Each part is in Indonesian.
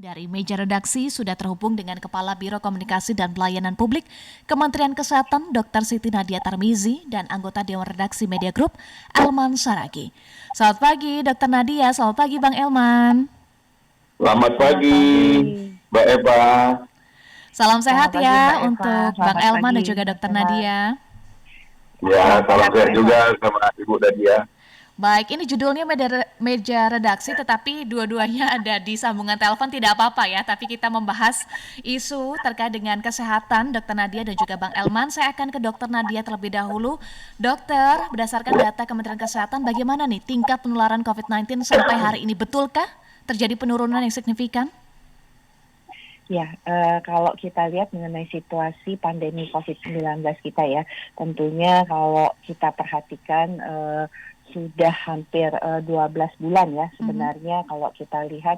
Dari meja redaksi sudah terhubung dengan Kepala Biro Komunikasi dan Pelayanan Publik Kementerian Kesehatan Dr. Siti Nadia Tarmizi dan anggota Dewan Redaksi Media Group Elman Saragi. Selamat pagi Dr. Nadia, selamat pagi Bang Elman. Selamat pagi, Mbak Eva. Salam sehat Selamat pagi, ya Mbak Eva. untuk Selamat Bang Elman dan pagi, juga Mas Dr. Eva. Nadia. Ya, salam sehat Mbak juga Eva. sama Ibu Nadia. Baik, ini judulnya meja redaksi, tetapi dua-duanya ada di sambungan telepon, tidak apa-apa ya. Tapi kita membahas isu terkait dengan kesehatan Dr. Nadia dan juga Bang Elman. Saya akan ke Dr. Nadia terlebih dahulu. Dokter, berdasarkan data Kementerian Kesehatan, bagaimana nih tingkat penularan COVID-19 sampai hari ini? Betulkah terjadi penurunan yang signifikan? Ya, kalau kita lihat mengenai situasi pandemi COVID-19 kita ya, tentunya kalau kita perhatikan sudah hampir 12 bulan ya sebenarnya kalau kita lihat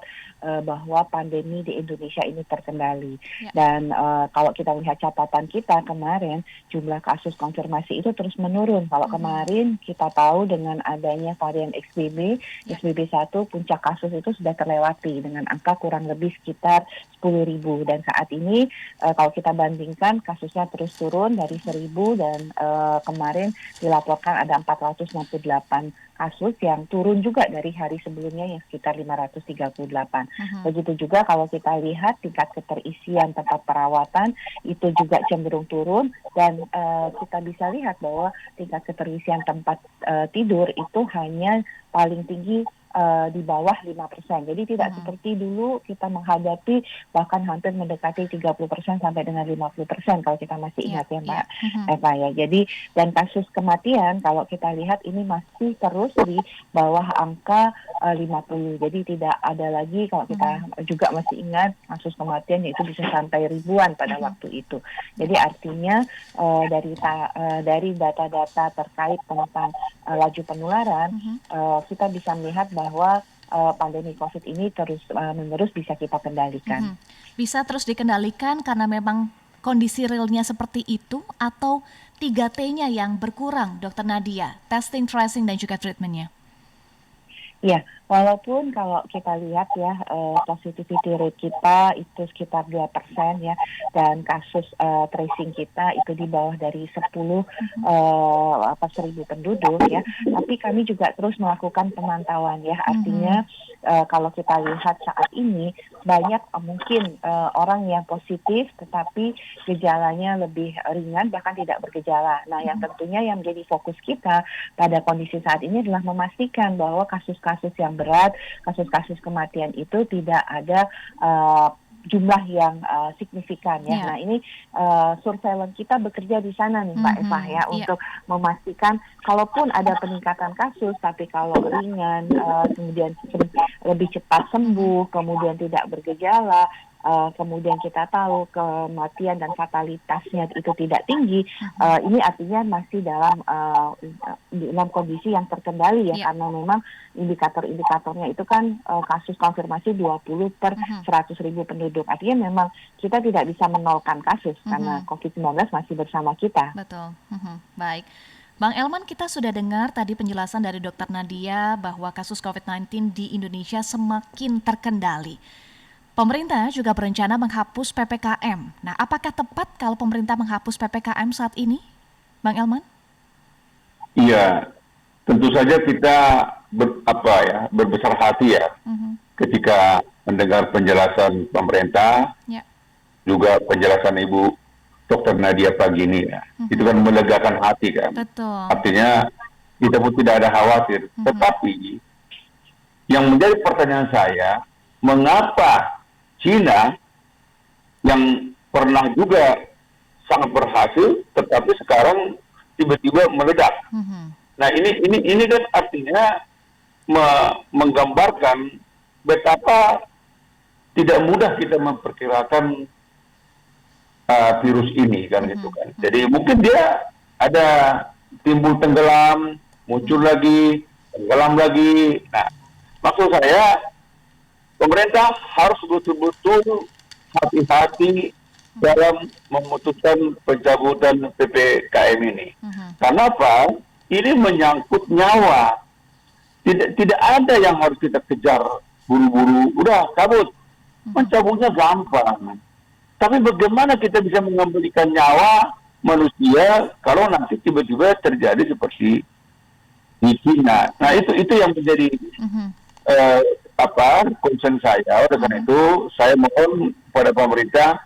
bahwa pandemi di Indonesia ini terkendali. Ya. Dan kalau kita lihat catatan kita kemarin, jumlah kasus konfirmasi itu terus menurun. Kalau kemarin kita tahu dengan adanya varian XBB, Ya. XBB1, puncak kasus itu sudah terlewati dengan angka kurang lebih sekitar 10.000. Dan saat ini kalau kita bandingkan kasusnya terus turun dari 1.000 dan kemarin dilaporkan ada 468 kasus yang turun juga dari hari sebelumnya yang sekitar 538. Begitu juga kalau kita lihat tingkat keterisian tempat perawatan itu juga cenderung turun dan kita bisa lihat bahwa tingkat keterisian tempat tidur itu hanya paling tinggi di bawah 5%. Jadi tidak seperti dulu kita menghadapi bahkan hampir mendekati 30% sampai dengan 50% kalau kita masih ingat ya Mbak Eva ya. Jadi dan kasus kematian kalau kita lihat ini masih terus di bawah angka 50. Jadi tidak ada lagi kalau kita juga masih ingat kasus kematian yaitu bisa sampai ribuan pada waktu itu. Jadi artinya dari data-data terkait tentang laju penularan kita bisa melihat bahwa pandemi COVID ini terus-menerus bisa kita kendalikan. Bisa terus dikendalikan karena memang kondisi realnya seperti itu atau 3T-nya yang berkurang, Dr. Nadia, testing, tracing, dan juga treatment-nya? Ya, walaupun kalau kita lihat ya positivity rate kita itu sekitar 2% ya dan kasus tracing kita itu di bawah dari 10.000 penduduk ya, tapi kami juga terus melakukan pemantauan ya. Artinya kalau kita lihat saat ini banyak mungkin orang yang positif tetapi gejalanya lebih ringan bahkan tidak bergejala. Nah, yang tentunya yang menjadi fokus kita pada kondisi saat ini adalah memastikan bahwa kasus-kasus yang berat, kasus-kasus kematian itu tidak ada jumlah yang signifikan ya. Nah, ini surveillance kita bekerja di sana nih Mbak Eva ya untuk memastikan kalaupun ada peningkatan kasus tapi kalau ringan kemudian lebih cepat sembuh, kemudian tidak bergejala, kemudian kita tahu kematian dan fatalitasnya itu tidak tinggi, ini artinya masih dalam kondisi yang terkendali ya, karena memang indikator-indikatornya itu kan kasus konfirmasi 20 per 100.000 penduduk. Artinya memang kita tidak bisa menolkan kasus karena COVID-19 masih bersama kita. Betul. Baik. Bang Elman, kita sudah dengar tadi penjelasan dari Dr. Nadia bahwa kasus COVID-19 di Indonesia semakin terkendali. Pemerintah juga berencana menghapus PPKM. Nah, apakah tepat kalau pemerintah menghapus PPKM saat ini, Bang Elman? Iya, tentu saja kita berbesar hati ya ketika mendengar penjelasan pemerintah, juga penjelasan Ibu Dr. Nadia pagi ini ya. Itu kan melegakan hati kan. Betul. Artinya kita pun tidak ada khawatir. Tetapi yang menjadi pertanyaan saya, mengapa Cina yang pernah juga sangat berhasil, tetapi sekarang tiba-tiba meledak. Nah ini kan artinya menggambarkan betapa tidak mudah kita memperkirakan virus ini kan gitu kan. Jadi mungkin dia ada timbul tenggelam, muncul lagi, tenggelam lagi. Nah, maksud saya pemerintah harus betul-betul hati-hati dalam memutuskan pencabutan PPKM ini. Karena apa? Ini menyangkut nyawa. Tidak ada yang harus kita kejar buru-buru. Udah cabut. mencabutnya gampang. Tapi bagaimana kita bisa mengembalikan nyawa manusia kalau nanti tiba-tiba terjadi seperti di China? Nah itu yang menjadi concern saya. Oleh karena itu saya mohon pada pemerintah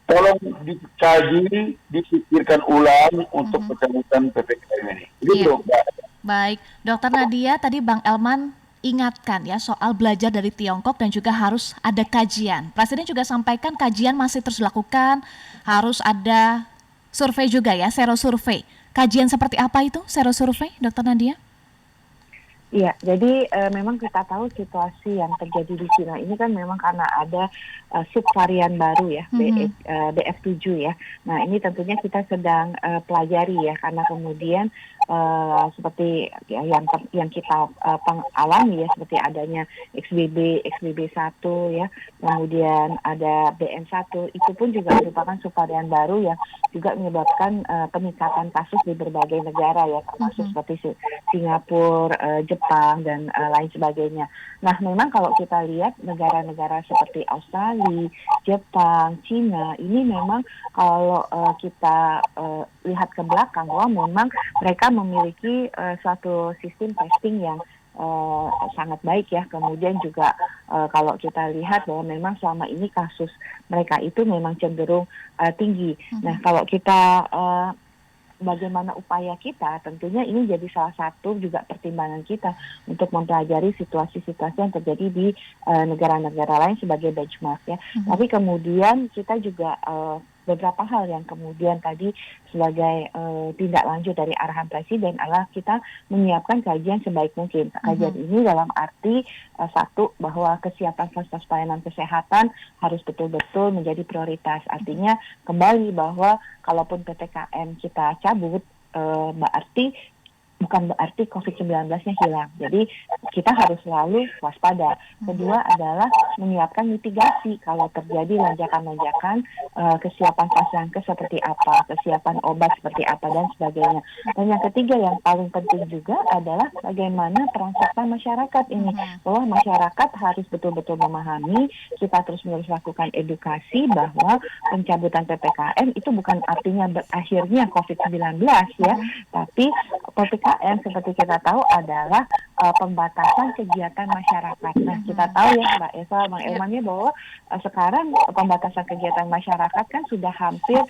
tolong dikaji, dipikirkan ulang untuk pencabutan PPKM ini. Begitu, Mbak. Baik, Dokter Nadia, tadi Bang Elman ingatkan ya soal belajar dari Tiongkok dan juga harus ada kajian. Presiden juga sampaikan kajian masih terus dilakukan, harus ada survei juga ya, serosurvei. Kajian seperti apa itu serosurvei, Dokter Nadia? Iya, jadi memang kita tahu situasi yang terjadi di Cina ini kan memang karena ada subvarian baru ya, BF7 ya. Nah ini tentunya kita sedang pelajari ya, karena kemudian seperti yang kita alami ya, seperti adanya XBB1 ya, kemudian ada BN1, itu pun juga merupakan subvarian baru yang juga menyebabkan peningkatan kasus di berbagai negara ya, termasuk seperti Singapura, Jepang, dan lain sebagainya. Nah, memang kalau kita lihat negara-negara seperti Australia, Jepang, Cina, ini memang kalau kita lihat ke belakang, bahwa memang mereka memiliki suatu sistem testing yang sangat baik ya. Kemudian juga kalau kita lihat bahwa memang selama ini kasus mereka itu memang cenderung tinggi. Nah, kalau kita bagaimana upaya kita, tentunya ini jadi salah satu juga pertimbangan kita untuk mempelajari situasi-situasi yang terjadi di negara-negara lain sebagai benchmark ya. Tapi kemudian kita juga beberapa hal yang kemudian tadi sebagai tindak lanjut dari arahan Presiden adalah kita menyiapkan kajian sebaik mungkin. Kajian ini dalam arti satu, bahwa kesiapan fasilitas pelayanan kesehatan harus betul-betul menjadi prioritas. Artinya kembali bahwa kalaupun PPKM kita cabut, bukan berarti COVID-19-nya hilang. Jadi kita harus selalu waspada. Kedua adalah menyiapkan mitigasi kalau terjadi lonjakan-lonjakan, kesiapan fasilitas seperti apa, kesiapan obat seperti apa, dan sebagainya. Dan yang ketiga yang paling penting juga adalah bagaimana peran serta masyarakat ini. Bahwa masyarakat harus betul-betul memahami, kita terus-menerus lakukan edukasi bahwa pencabutan PPKM itu bukan artinya berakhirnya COVID-19 ya, tapi PPKM seperti kita tahu adalah pembatasan kegiatan masyarakat. Nah, kita tahu ya Mbak Esa, Bang Elman ya, bahwa sekarang pembatasan kegiatan masyarakat kan sudah hampir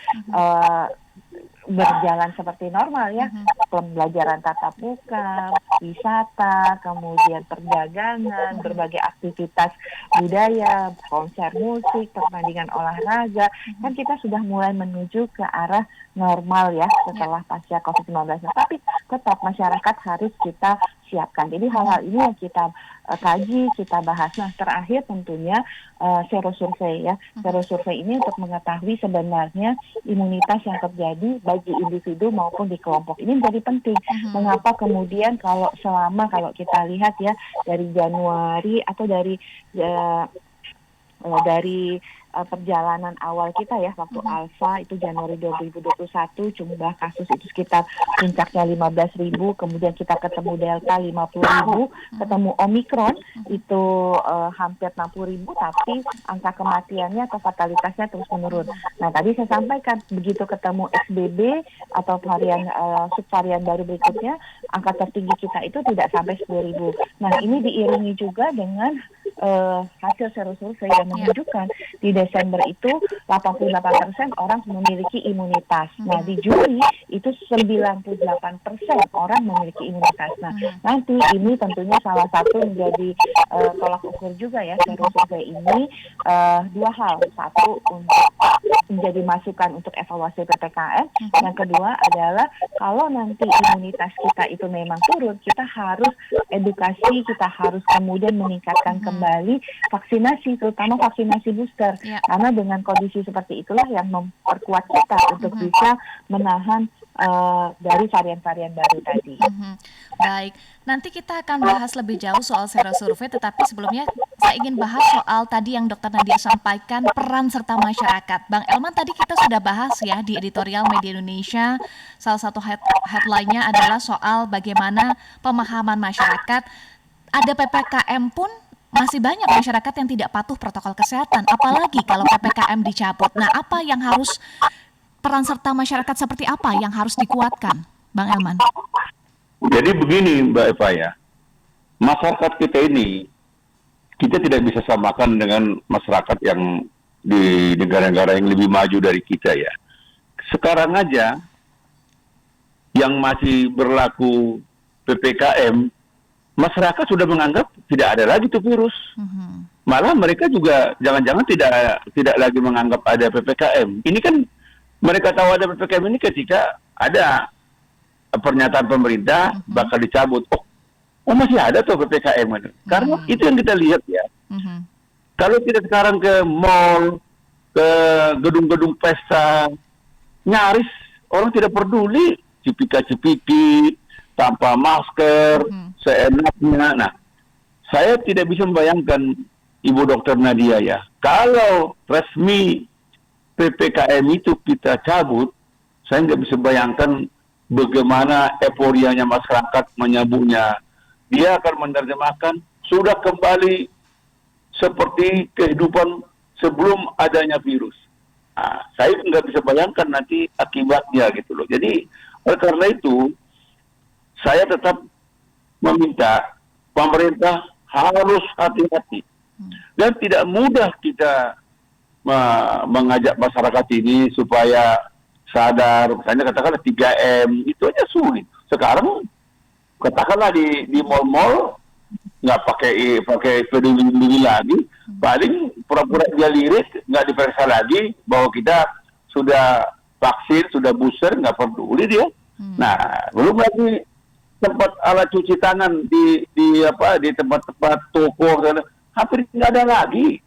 berjalan seperti normal ya. Pembelajaran tatap muka, wisata, kemudian perdagangan, berbagai aktivitas budaya, konser musik, pertandingan olahraga, kan kita sudah mulai menuju ke arah normal ya setelah pasca COVID-19. Tapi tetap masyarakat harus kita siapkan. Jadi hal-hal ini yang kita kaji, kita bahas. Nah, terakhir tentunya serosurvei ya. Serosurvei ini untuk mengetahui sebenarnya imunitas yang terjadi bagi individu maupun di kelompok. Ini menjadi penting. Mengapa kemudian kalau kita lihat ya dari Januari atau dari perjalanan awal kita ya, waktu Alpha itu Januari 2021 jumlah kasus itu sekitar puncaknya 15.000, kemudian kita ketemu Delta 50.000, ketemu Omicron itu hampir 60.000, tapi angka kematiannya atau fatalitasnya terus menurun. Nah, tadi saya sampaikan begitu ketemu XBB atau subvarian baru berikutnya, angka tertinggi kita itu tidak sampai 10.000. Nah, ini diiringi juga dengan hasil serosurvei yang menunjukkan di Desember itu 88% orang memiliki imunitas. Nah, di Juli itu 98% orang memiliki imunitas. Nah, nanti ini tentunya salah satu menjadi tolak ukur juga ya serosurvei ini, dua hal. Satu, untuk menjadi masukan untuk evaluasi PPKM. Yang kedua adalah kalau nanti imunitas kita itu memang turun, kita harus edukasi, kita harus kemudian meningkatkan kembali vaksinasi, terutama vaksinasi booster. Karena dengan kondisi seperti itulah yang memperkuat kita untuk bisa menahan dari varian-varian baru tadi. Baik, nanti kita akan bahas lebih jauh soal serosurvei, tetapi sebelumnya saya ingin bahas soal tadi yang Dokter Nadia sampaikan, peran serta masyarakat. Bang Elman, tadi kita sudah bahas ya di editorial Media Indonesia, salah satu headline-nya adalah soal bagaimana pemahaman masyarakat. Ada PPKM pun masih banyak masyarakat yang tidak patuh protokol kesehatan, apalagi kalau PPKM dicabut. Nah, apa yang harus peran serta masyarakat seperti apa yang harus dikuatkan, Bang Elman? Jadi begini Mbak Eva ya, masyarakat kita ini, kita tidak bisa samakan dengan masyarakat yang di negara-negara yang lebih maju dari kita ya. Sekarang aja, yang masih berlaku PPKM, masyarakat sudah menganggap tidak ada lagi tuh virus. Malah mereka juga jangan-jangan tidak lagi menganggap ada PPKM. Ini kan mereka tahu ada PPKM ini ketika ada pernyataan pemerintah bakal dicabut. Oh masih ada tuh PPKM. Karena itu yang kita lihat ya. Kalau kita sekarang ke mall, ke gedung-gedung pesta, nyaris orang tidak peduli cipika-cipiki, tanpa masker, seenaknya. Nah, saya tidak bisa membayangkan Ibu Dokter Nadia ya, kalau resmi PPKM itu kita cabut, saya nggak bisa bayangkan bagaimana euforianya masyarakat menyambutnya. Dia akan menerjemahkan sudah kembali seperti kehidupan sebelum adanya virus. Nah, saya nggak bisa bayangkan nanti akibatnya gitu loh. Jadi karena itu saya tetap meminta pemerintah harus hati-hati dan tidak mudah kita mengajak masyarakat ini supaya sadar. Misalnya katakanlah 3M itu aja sulit. Sekarang katakanlah di mall-mall nggak pakai peduli lindungi lagi, paling pura-pura dia lirik, nggak diperiksa lagi bahwa kita sudah vaksin, sudah booster, nggak peduli dia. Nah, belum lagi tempat alat cuci tangan di tempat-tempat toko hampir nggak ada lagi.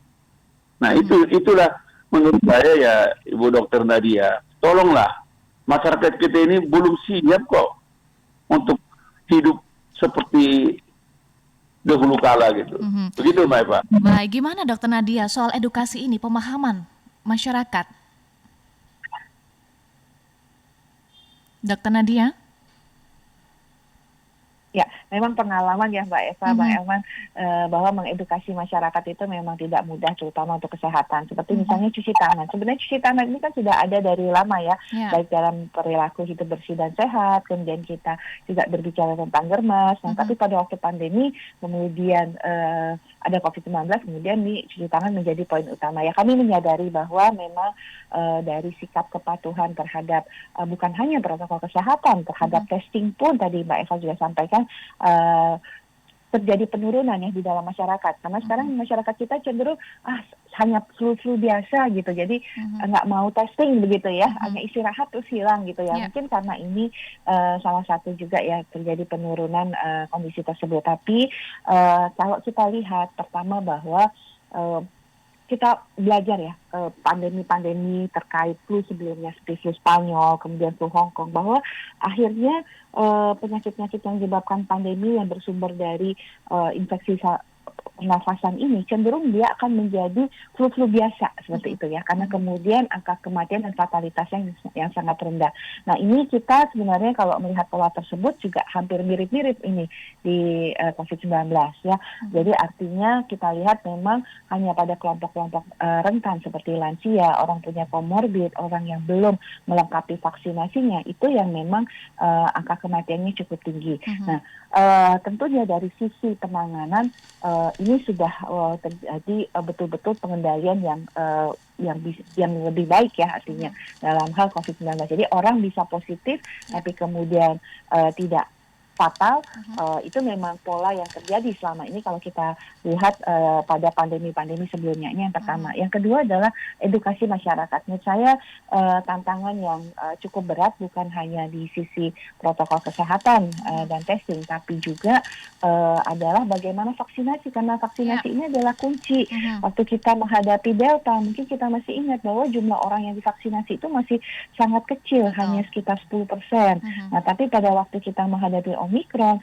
Nah, itulah menurut saya ya Ibu Dokter Nadia, tolonglah masyarakat kita ini belum siap kok untuk hidup seperti dahulu kala gitu. Begitu Mbak Eva. Baik, gimana Dokter Nadia soal edukasi ini, pemahaman masyarakat? Dokter Nadia? Ya, memang pengalaman ya Mbak Eva, Bang Elman, bahwa mengedukasi masyarakat itu memang tidak mudah, terutama untuk kesehatan. Seperti misalnya cuci tangan. Sebenarnya cuci tangan ini kan sudah ada dari lama ya, baik dalam perilaku hidup bersih dan sehat, kemudian kita juga berbicara tentang germas. Nah, tapi pada waktu pandemi, kemudian ada COVID-19, kemudian nih cuci tangan menjadi poin utama. Ya, kami menyadari bahwa memang dari sikap kepatuhan terhadap bukan hanya protokol kesehatan, terhadap testing pun tadi Mbak Eva juga sampaikan, terjadi penurunan ya di dalam masyarakat, karena sekarang masyarakat kita cenderung hanya flu biasa gitu, jadi nggak mau testing begitu ya, hanya istirahat terus hilang gitu ya. Mungkin karena ini salah satu juga ya terjadi penurunan kondisi tersebut. Tapi kalau kita lihat pertama bahwa kita belajar ya pandemi-pandemi terkait flu sebelumnya seperti flu Spanyol, kemudian flu Hong Kong, bahwa akhirnya penyakit-penyakit yang menyebabkan pandemi yang bersumber dari infeksi pernafasan ini cenderung dia akan menjadi flu biasa seperti itu ya, karena kemudian angka kematian dan fatalitasnya yang sangat rendah. Nah, ini kita sebenarnya kalau melihat pola tersebut juga hampir mirip-mirip ini di COVID-19 ya. Jadi artinya kita lihat memang hanya pada kelompok-kelompok rentan seperti lansia, orang punya komorbid, orang yang belum melengkapi vaksinasinya, itu yang memang angka kematiannya cukup tinggi. Nah, tentunya dari sisi penanganan ini sudah terjadi betul-betul pengendalian yang lebih baik ya, artinya dalam hal COVID-19. Jadi orang bisa positif tapi kemudian tidak fatal, itu memang pola yang terjadi selama ini kalau kita lihat pada pandemi-pandemi sebelumnya. Ini yang pertama. Yang kedua adalah edukasi masyarakat. Menurut saya tantangan yang cukup berat bukan hanya di sisi protokol kesehatan dan testing, tapi juga adalah bagaimana vaksinasi, karena vaksinasi ini adalah kunci. Waktu kita menghadapi Delta, mungkin kita masih ingat bahwa jumlah orang yang divaksinasi itu masih sangat kecil, hanya sekitar 10%. Nah, tapi pada waktu kita menghadapi Omikron,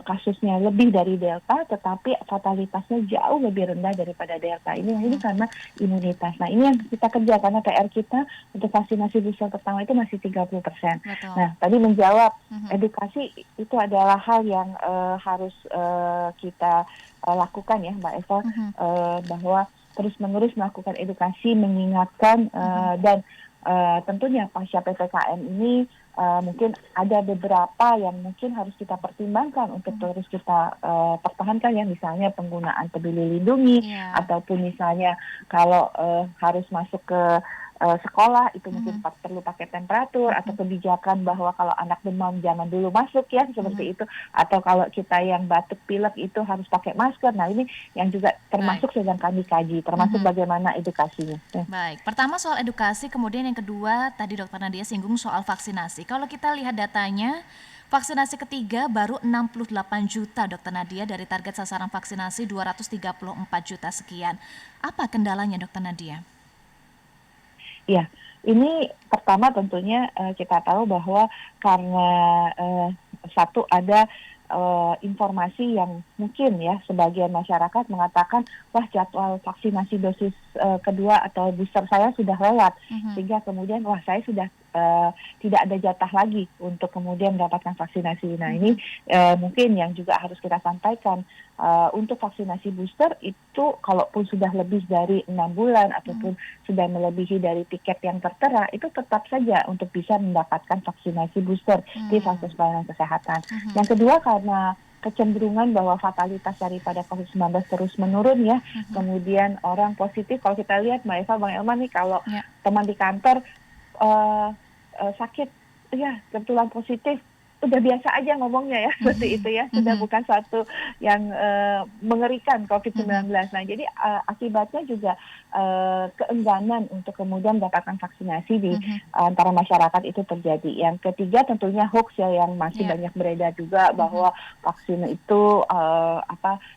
kasusnya lebih dari Delta, tetapi fatalitasnya jauh lebih rendah daripada Delta. Ini karena imunitas. Nah, ini yang kita kerja, karena PR kita untuk vaksinasi booster pertama itu masih 30%. Nah, tadi menjawab, edukasi itu adalah hal yang harus kita lakukan ya, Mbak Eva, bahwa terus-menerus melakukan edukasi, mengingatkan, dan tentunya pasca PPKM ini mungkin ada beberapa yang mungkin harus kita pertimbangkan untuk terus kita pertahankan ya, misalnya penggunaan Peduli Lindungi, ataupun misalnya kalau harus masuk ke sekolah itu mungkin perlu pakai temperatur, atau kebijakan bahwa kalau anak demam jangan dulu masuk ya, seperti itu, atau kalau kita yang batuk pilek itu harus pakai masker. Nah, ini yang juga termasuk sedang kami kaji, termasuk bagaimana edukasinya. Baik, pertama soal edukasi, kemudian yang kedua tadi Dr. Nadia singgung soal vaksinasi. Kalau kita lihat datanya, vaksinasi ketiga baru 68 juta, Dr. Nadia, dari target sasaran vaksinasi 234 juta sekian. Apa kendalanya, Dr. Nadia? Ya, ini pertama tentunya kita tahu bahwa karena satu ada informasi yang mungkin ya sebagian masyarakat mengatakan, wah jadwal vaksinasi dosis kedua atau booster saya sudah lewat, sehingga kemudian wah saya sudah tidak ada jatah lagi untuk kemudian mendapatkan vaksinasi. Nah, ini mungkin yang juga harus kita sampaikan, untuk vaksinasi booster itu kalaupun sudah lebih dari 6 bulan ataupun sudah melebihi dari tiket yang tertera, itu tetap saja untuk bisa mendapatkan vaksinasi booster di fasilitas pelayanan kesehatan. Yang kedua, karena kecenderungan bahwa fatalitas daripada COVID-19 terus menurun ya, kemudian orang positif, kalau kita lihat Mbak Eva, Bang Elman nih, kalau teman di kantor sakit, ya kebetulan positif, udah biasa aja ngomongnya ya, seperti itu ya, sudah bukan satu yang mengerikan COVID-19. Nah, jadi akibatnya juga keengganan untuk kemudian mendapatkan vaksinasi di antara masyarakat itu terjadi. Yang ketiga tentunya hoax ya, yang masih banyak beredar juga bahwa vaksin itu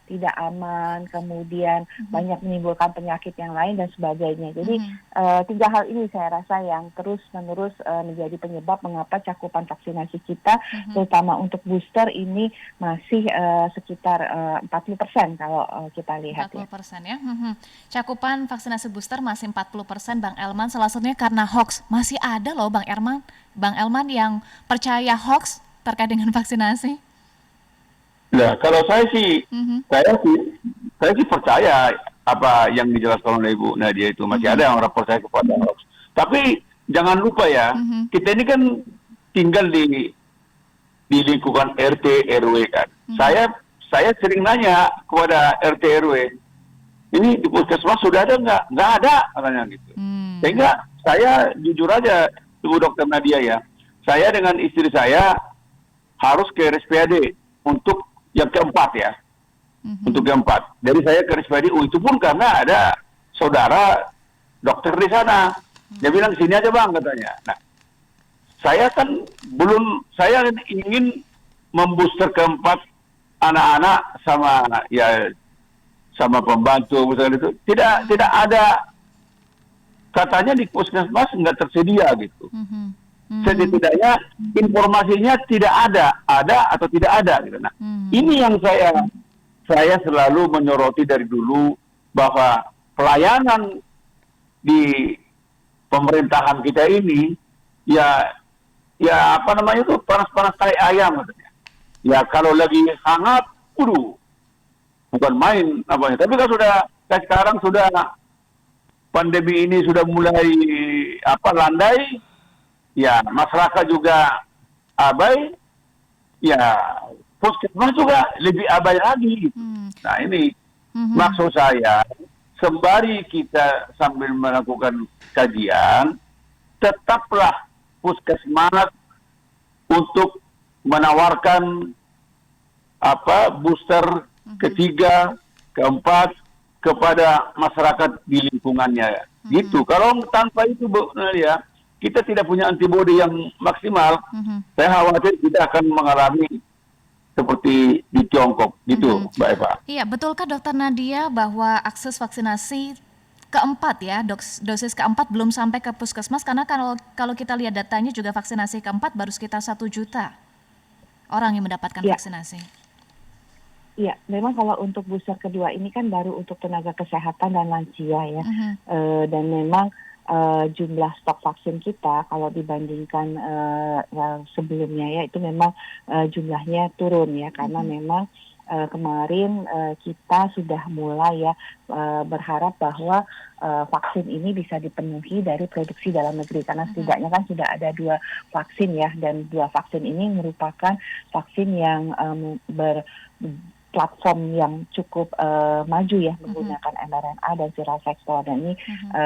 tidak aman, kemudian banyak menimbulkan penyakit yang lain dan sebagainya. Jadi tiga hal ini saya rasa yang terus-menerus menjadi penyebab mengapa cakupan vaksinasi kita terutama untuk booster ini masih sekitar 40% kalau kita lihat 40% ya. Cakupan vaksinasi booster masih 40%, Bang Elman. Salah satunya karena hoax. Masih ada loh Bang Elman yang percaya hoax terkait dengan vaksinasi. Nah, kalau saya sih percaya apa yang dijelaskan oleh Ibu Nadia itu, masih ada yang orang percaya kepada hoax. Tapi jangan lupa ya, kita ini kan tinggal di lingkungan RT RW kan. Saya sering nanya kepada RT RW, ini di puskesmas sudah ada nggak? Nggak ada, katanya gitu. Sehingga saya jujur aja, Ibu Dr. Nadia ya, saya dengan istri saya harus ke RSPAD untuk yang keempat ya. Untuk yang keempat. Dari saya ke RSPAD, itu pun karena ada saudara dokter di sana. Dia bilang, sini aja Bang, katanya. Nah, saya kan saya ingin membooster keempat anak-anak sama pembantu misalnya itu. Tidak ada, katanya di puskesmas nggak tersedia gitu. Setidaknya informasinya tidak ada atau tidak ada gitu. Nah, ini yang saya selalu menyoroti dari dulu, bahwa pelayanan di pemerintahan kita ini ya panas-panas tai ayam katanya. Ya kalau lagi hangat, bukan main namanya. Tapi kan sekarang sudah pandemi ini sudah mulai landai, ya masyarakat juga abai, ya puskesmas juga lebih abai lagi. Nah, ini maksud saya, sembari kita sambil melakukan kajian, tetaplah puskesmas untuk menawarkan booster ketiga, keempat kepada masyarakat di lingkungannya. Gitu. Kalau tanpa itu, Bu Nadia, kita tidak punya antibodi yang maksimal. Saya khawatir kita akan mengalami seperti di Tiongkok, gitu, Mbak Eva. Iya, betulkah Dr. Nadia bahwa akses vaksinasi keempat ya, dosis keempat belum sampai ke puskesmas, karena kalau kita lihat datanya juga vaksinasi keempat baru sekitar 1 juta. orang yang mendapatkan Ya. vaksinasi. Iya, memang kalau untuk booster kedua ini kan baru untuk tenaga kesehatan dan lansia ya. Dan memang jumlah stok vaksin kita kalau dibandingkan sebelumnya ya itu memang jumlahnya turun ya karena memang kemarin kita sudah mulai ya berharap bahwa vaksin ini bisa dipenuhi dari produksi dalam negeri karena setidaknya kan sudah ada 2 vaksin ya dan 2 vaksin ini merupakan vaksin yang platform yang cukup maju ya menggunakan mRNA dan viral vector dan ini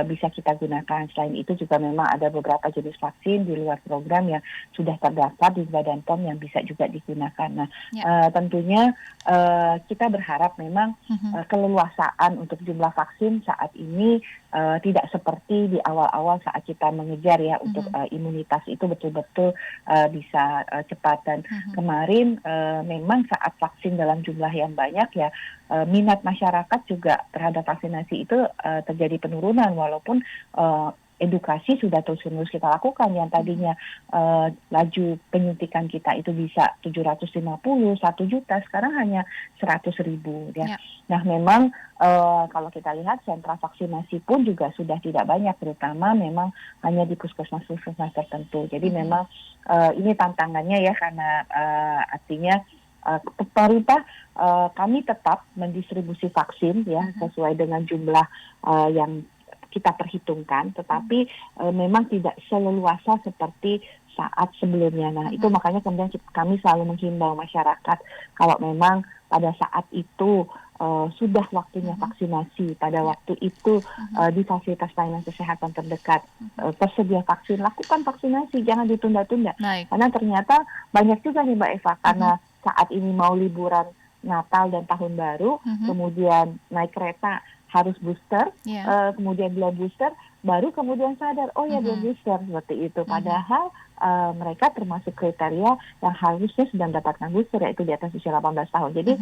bisa kita gunakan. Selain itu juga memang ada beberapa jenis vaksin di luar program yang sudah terdaftar di Badan POM yang bisa juga digunakan. Nah, tentunya kita berharap memang keleluasaan untuk jumlah vaksin saat ini tidak seperti di awal-awal saat kita mengejar ya untuk imunitas itu betul-betul bisa cepat dan kemarin memang saat vaksin dalam jumlah yang banyak ya minat masyarakat juga terhadap vaksinasi itu terjadi penurunan walaupun edukasi sudah terus-menerus kita lakukan yang tadinya laju penyuntikan kita itu bisa 750, 1 juta, sekarang hanya 100.000 ya. Nah memang kalau kita lihat sentra vaksinasi pun juga sudah tidak banyak, terutama memang hanya di puskesmas-puskesmas tertentu. Jadi memang ini tantangannya ya karena artinya pemerintah kami tetap mendistribusi vaksin ya sesuai dengan jumlah yang kita perhitungkan, tetapi memang tidak seleluasa seperti saat sebelumnya. Nah, itu makanya kemudian kami selalu menghimbau masyarakat kalau memang pada saat itu sudah waktunya vaksinasi, pada waktu itu di fasilitas pelayanan kesehatan terdekat tersedia vaksin, lakukan vaksinasi, jangan ditunda-tunda. Karena ternyata banyak juga nih Mbak Eva, karena saat ini mau liburan Natal dan Tahun Baru, kemudian naik kereta harus booster, kemudian belum booster, baru kemudian sadar, oh ya belum booster, seperti itu. Padahal mereka termasuk kriteria yang harusnya sudah mendapatkan booster, yaitu di atas usia 18 tahun. Jadi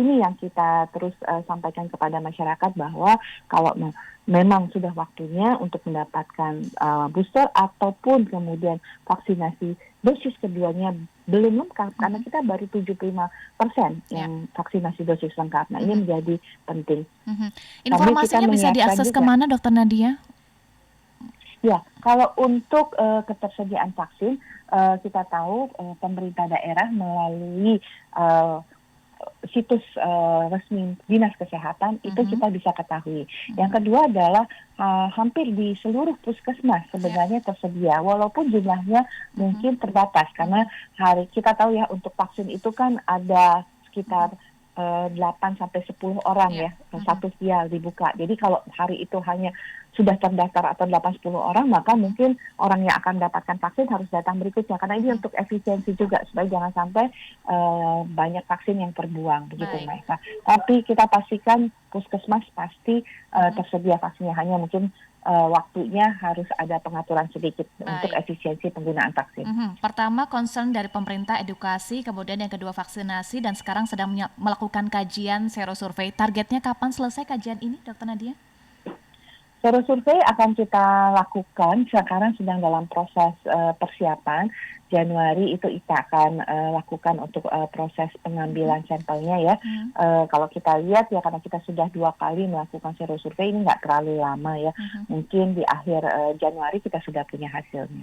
ini yang kita terus sampaikan kepada masyarakat bahwa kalau memang sudah waktunya untuk mendapatkan booster ataupun kemudian vaksinasi dosis keduanya belum lengkap karena kita baru 75% yang vaksinasi dosis lengkap. Nah ini menjadi penting. Informasinya bisa diakses kemana Dr. Nadia? Ya, kalau untuk ketersediaan vaksin kita tahu pemerintah daerah melalui situs resmi Dinas Kesehatan itu kita bisa ketahui. Yang kedua adalah hampir di seluruh puskesmas sebenarnya tersedia, walaupun jumlahnya mungkin terbatas karena kita tahu ya untuk vaksin itu kan ada sekitar 8 sampai 10 orang ya satu vial dibuka. Jadi kalau hari itu hanya sudah terdaftar atau 8-10 orang, maka mungkin orang yang akan mendapatkan vaksin harus datang berikutnya. Karena ini untuk efisiensi juga, supaya jangan sampai banyak vaksin yang terbuang, begitu Mbak Eva. Tapi kita pastikan puskesmas pasti tersedia vaksinnya, hanya mungkin waktunya harus ada pengaturan sedikit untuk efisiensi penggunaan vaksin. Pertama, concern dari pemerintah edukasi, kemudian yang kedua vaksinasi, dan sekarang sedang melakukan kajian serosurvei. Targetnya kapan selesai kajian ini, Dr. Nadia? Serosurvei akan kita lakukan, sekarang sedang dalam proses persiapan. Januari itu kita akan lakukan untuk proses pengambilan sampelnya ya. Kalau kita lihat ya, karena kita sudah 2 kali melakukan serosurvei, ini nggak terlalu lama ya. Mungkin di akhir Januari kita sudah punya hasilnya.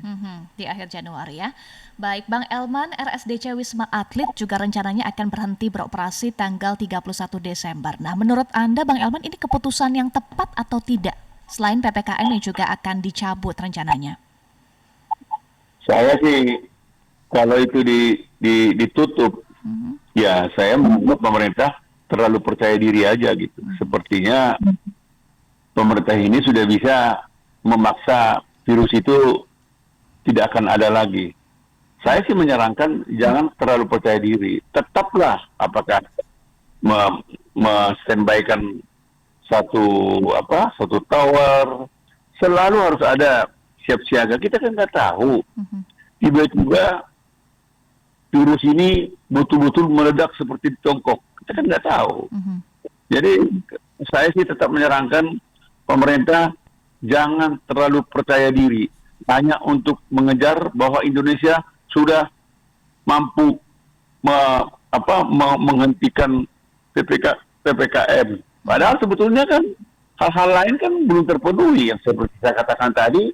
Di akhir Januari ya. Baik, Bang Elman, RSDC Wisma Atlet juga rencananya akan berhenti beroperasi tanggal 31 Desember. Nah, menurut Anda Bang Elman, ini keputusan yang tepat atau tidak? Selain PPKM yang juga akan dicabut rencananya. Saya sih kalau itu ditutup, ya saya menganggap pemerintah terlalu percaya diri aja gitu. Sepertinya pemerintah ini sudah bisa memaksa virus itu tidak akan ada lagi. Saya sih menyarankan jangan terlalu percaya diri. Tetaplah apakah standby-kan satu tower, selalu harus ada siap siaga. Kita kan nggak tahu tiba-tiba virus ini betul-betul meledak seperti di Tiongkok. Kita kan nggak tahu. Jadi saya sih tetap menyarankan pemerintah jangan terlalu percaya diri hanya untuk mengejar bahwa Indonesia sudah mampu menghentikan PPKM. Padahal sebetulnya kan hal-hal lain kan belum terpenuhi. Yang seperti saya katakan tadi,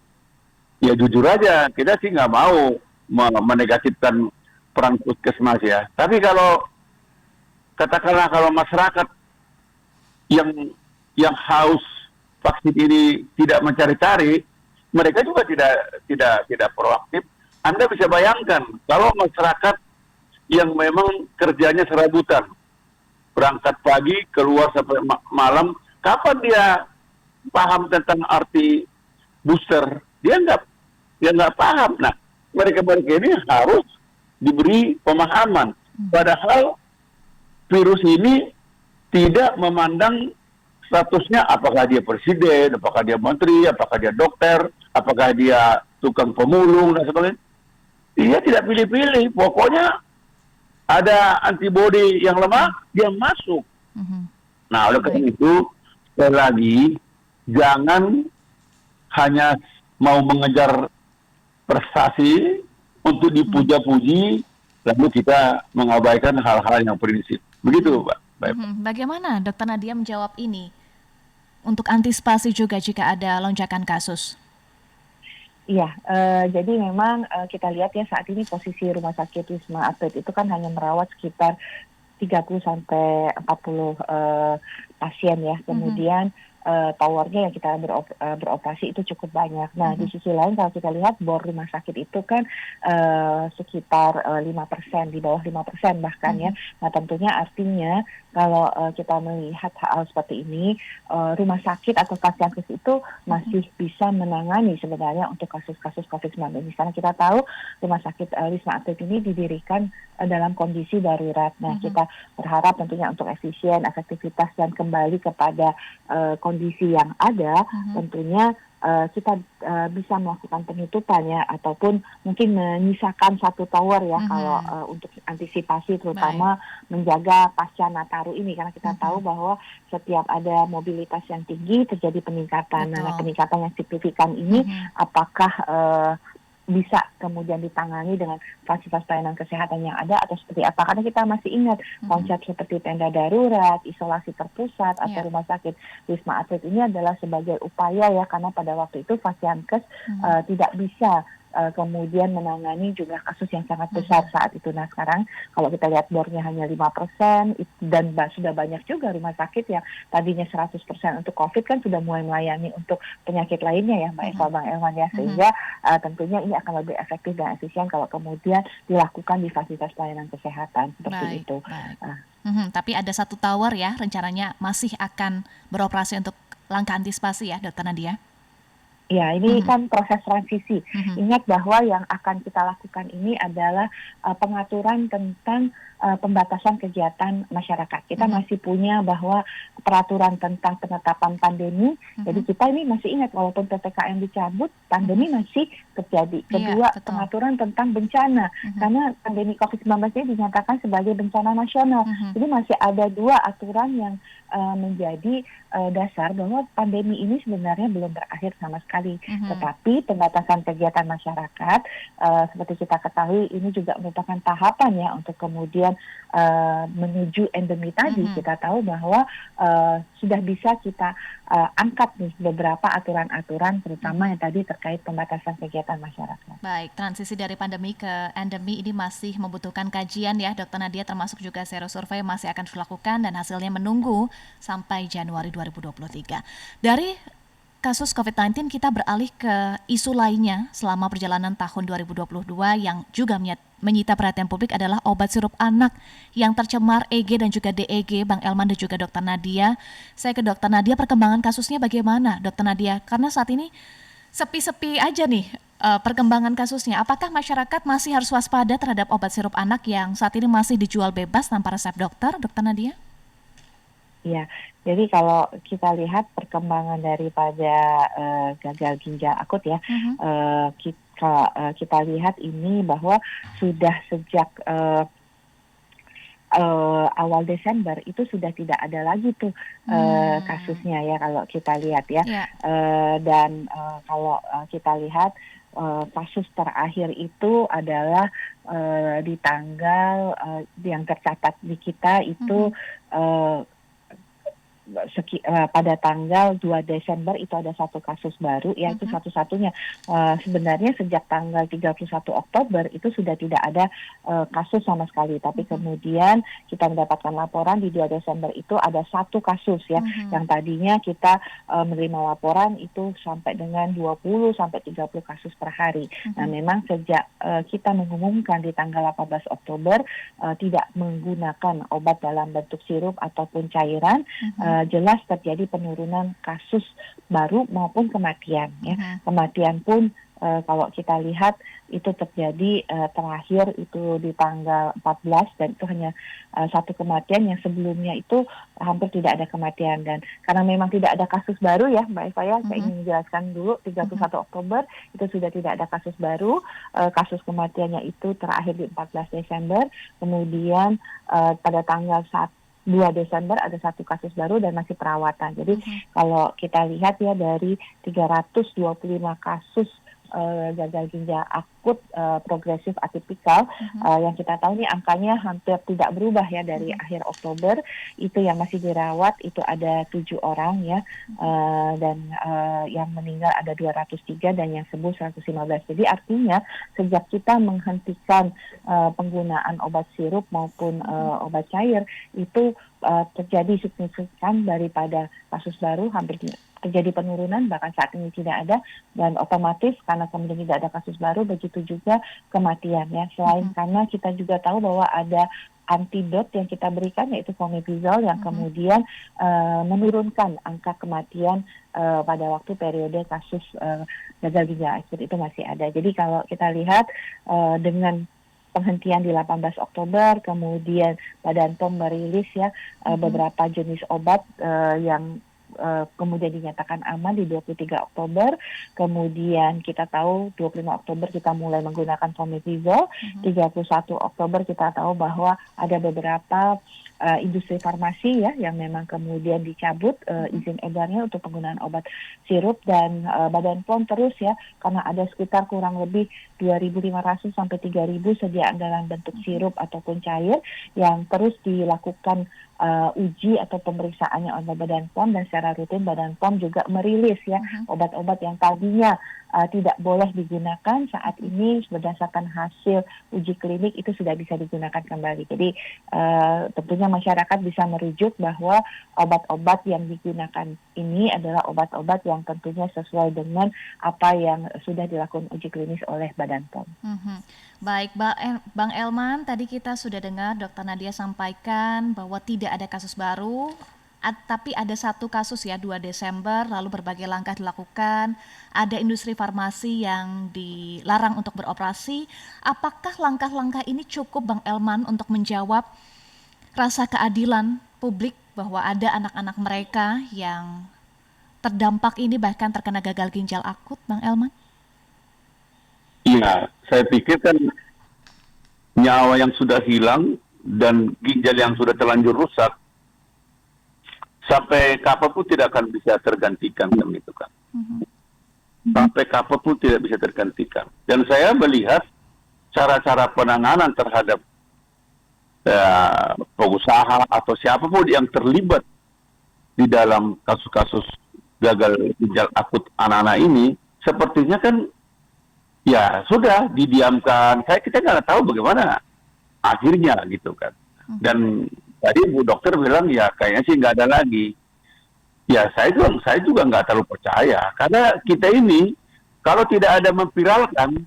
ya jujur aja, kita sih nggak mau menegatifkan peran puskesmas ya. Tapi kalau katakanlah kalau masyarakat yang haus vaksin ini tidak mencari-cari, mereka juga tidak proaktif. Anda bisa bayangkan kalau masyarakat yang memang kerjanya serabutan, berangkat pagi keluar sampai malam, kapan dia paham tentang arti booster? Dia nggak paham. Nah, mereka ini harus diberi pemahaman. Padahal virus ini tidak memandang statusnya apakah dia presiden, apakah dia menteri, apakah dia dokter, apakah dia tukang pemulung dan sebagainya. Dia tidak pilih-pilih. Pokoknya ada antibodi yang lemah, dia masuk. Nah, oleh karena itu, sekali lagi, jangan hanya mau mengejar prestasi untuk dipuja-puji, lalu kita mengabaikan hal-hal yang prinsip. Begitu, Pak. Bagaimana Dr. Nadia menjawab ini untuk antisipasi juga jika ada lonjakan kasus? Iya, jadi memang kita lihat ya saat ini posisi Rumah Sakit Wisma Atlet itu kan hanya merawat sekitar 30 sampai 40 pasien ya. Kemudian towernya yang kita beroperasi itu cukup banyak. Nah, di sisi lain kalau kita lihat bor rumah sakit itu kan sekitar 5%, di bawah 5% bahkan ya. Nah, tentunya artinya kalau kita melihat hal seperti ini, rumah sakit atau vaskes itu masih bisa menangani sebenarnya untuk kasus-kasus COVID-19. Karena kita tahu rumah sakit Wisma Atlet ini didirikan dalam kondisi darurat. Nah, kita berharap tentunya untuk efisien, efektivitas, dan kembali kepada kondisi yang ada, tentunya kita bisa melakukan penutupan ya, ataupun mungkin menyisakan satu tower ya kalau untuk antisipasi terutama menjaga pasca Nataru ini, karena kita tahu bahwa setiap ada mobilitas yang tinggi terjadi peningkatan. Nah, peningkatan yang signifikan ini apakah bisa kemudian ditangani dengan fasilitas pelayanan kesehatan yang ada atau seperti apa? Karena kita masih ingat konsep seperti tenda darurat, isolasi terpusat atau rumah sakit Wisma Atlet ini adalah sebagai upaya ya, karena pada waktu itu vaskes tidak bisa kemudian menangani jumlah kasus yang sangat besar saat itu. Nah, sekarang kalau kita lihat bornya hanya 5% dan sudah banyak juga rumah sakit yang tadinya 100% untuk COVID kan sudah mulai melayani untuk penyakit lainnya ya, Mbak Eva, Bang Elman ya, sehingga tentunya ini akan lebih efektif dan efisien kalau kemudian dilakukan di fasilitas pelayanan kesehatan seperti itu. Tapi ada satu tower ya, rencananya masih akan beroperasi untuk langkah antisipasi ya, Dr. Nadia? Ya, ini kan proses transisi. Ingat bahwa yang akan kita lakukan ini adalah pengaturan tentang pembatasan kegiatan masyarakat. Kita masih punya bahwa peraturan tentang penetapan pandemi. Jadi kita ini masih ingat walaupun PPKM dicabut, pandemi masih terjadi. Kedua, pengaturan tentang bencana. Karena pandemi COVID-19 ini dinyatakan sebagai bencana nasional. Jadi masih ada dua aturan yang menjadi dasar bahwa pandemi ini sebenarnya belum berakhir sama sekali. Tetapi pembatasan kegiatan masyarakat seperti kita ketahui ini juga merupakan tahapan ya untuk kemudian menuju endemi tadi. Kita tahu bahwa sudah bisa kita angkat nih beberapa aturan-aturan terutama yang tadi terkait pembatasan kegiatan masyarakat. Baik, transisi dari pandemi ke endemi ini masih membutuhkan kajian ya, Dr. Nadia, termasuk juga serosurvei masih akan dilakukan dan hasilnya menunggu sampai Januari 2023. Dari kasus COVID-19 kita beralih ke isu lainnya selama perjalanan tahun 2022 yang juga menyita perhatian publik adalah obat sirup anak yang tercemar EG dan juga DEG, Bang Elman dan juga Dr. Nadia. Saya ke Dr. Nadia, perkembangan kasusnya bagaimana, Dr. Nadia? Karena saat ini sepi-sepi aja nih perkembangan kasusnya. Apakah masyarakat masih harus waspada terhadap obat sirup anak yang saat ini masih dijual bebas tanpa resep dokter, Dr. Nadia? Ya, jadi kalau kita lihat perkembangan daripada gagal ginjal akut ya, kita lihat ini bahwa sudah sejak awal Desember itu sudah tidak ada lagi tuh kasusnya ya kalau kita lihat ya. Dan kalau kita lihat kasus terakhir itu adalah di tanggal yang tercatat di kita itu pada tanggal 2 Desember itu ada satu kasus baru, ya itu satu-satunya. Sebenarnya sejak tanggal 31 Oktober itu sudah tidak ada kasus sama sekali, tapi kemudian kita mendapatkan laporan di 2 Desember itu ada satu kasus ya, yang tadinya kita menerima laporan itu sampai dengan 20 sampai 30 kasus per hari. Nah, memang sejak kita mengumumkan di tanggal 18 Oktober tidak menggunakan obat dalam bentuk sirup ataupun cairan, jelas terjadi penurunan kasus baru maupun kematian. Ya. Kematian pun kalau kita lihat itu terjadi terakhir itu di tanggal 14 dan itu hanya satu kematian, yang sebelumnya itu hampir tidak ada kematian. Dan karena memang tidak ada kasus baru ya Mbak Eva ya, saya ingin menjelaskan dulu 31 Oktober itu sudah tidak ada kasus baru, kasus kematiannya itu terakhir di 14 Desember, kemudian pada tanggal 2 Desember ada satu kasus baru dan masih perawatan. Jadi kalau kita lihat ya dari 325 kasus gagal ginjal akut progresif atipikal yang kita tahu nih angkanya hampir tidak berubah ya dari akhir Oktober. Itu yang masih dirawat itu ada 7 orang ya, dan yang meninggal ada 203 dan yang sembuh 115. Jadi artinya sejak kita menghentikan penggunaan obat sirup maupun obat cair itu terjadi signifikan daripada kasus baru, hampir terjadi penurunan, bahkan saat ini tidak ada, dan otomatis karena kemudian tidak ada kasus baru, begitu juga kematian ya. Selain karena kita juga tahu bahwa ada antidot yang kita berikan yaitu fomepizol yang kemudian menurunkan angka kematian pada waktu periode kasus gagal ginjal akut itu masih ada. Jadi kalau kita lihat dengan penghentian di 18 Oktober, kemudian Badan POM merilis ya beberapa jenis obat yang kemudian dinyatakan aman di 23 Oktober, kemudian kita tahu 25 Oktober kita mulai menggunakan fomepizol, 31 Oktober kita tahu bahwa ada beberapa industri farmasi ya yang memang kemudian dicabut izin edarnya untuk penggunaan obat sirup, dan Badan POM terus ya, karena ada sekitar kurang lebih 2.500 sampai 3.000 sediaan dalam bentuk sirup ataupun cair yang terus dilakukan uji atau pemeriksaannya oleh Badan POM, dan secara rutin Badan POM juga merilis ya obat-obat yang tadinya tidak boleh digunakan saat ini berdasarkan hasil uji klinik itu sudah bisa digunakan kembali. Jadi tentunya masyarakat bisa merujuk bahwa obat-obat yang digunakan ini adalah obat-obat yang tentunya sesuai dengan apa yang sudah dilakukan uji klinis oleh Badan POM. Baik, Bang Elman, tadi kita sudah dengar Dr. Nadia sampaikan bahwa tidak ada kasus baru, tapi ada satu kasus ya 2 Desember, lalu berbagai langkah dilakukan, ada industri farmasi yang dilarang untuk beroperasi. Apakah langkah-langkah ini cukup Bang Elman untuk menjawab rasa keadilan publik bahwa ada anak-anak mereka yang terdampak ini bahkan terkena gagal ginjal akut, Bang Elman? Iya, saya pikir kan nyawa yang sudah hilang dan ginjal yang sudah terlanjur rusak sampai kapanpun tidak akan bisa tergantikan kan itu kan. Sampai kapanpun tidak bisa tergantikan. Dan saya melihat cara-cara penanganan terhadap pengusaha atau siapapun yang terlibat di dalam kasus-kasus gagal ginjal akut anak-anak ini sepertinya kan ya sudah didiamkan. Kita nggak tahu bagaimana akhirnya gitu kan. Dan tadi Bu Dokter bilang ya kayaknya sih nggak ada lagi. Ya saya juga nggak terlalu percaya karena kita ini kalau tidak ada memviralkan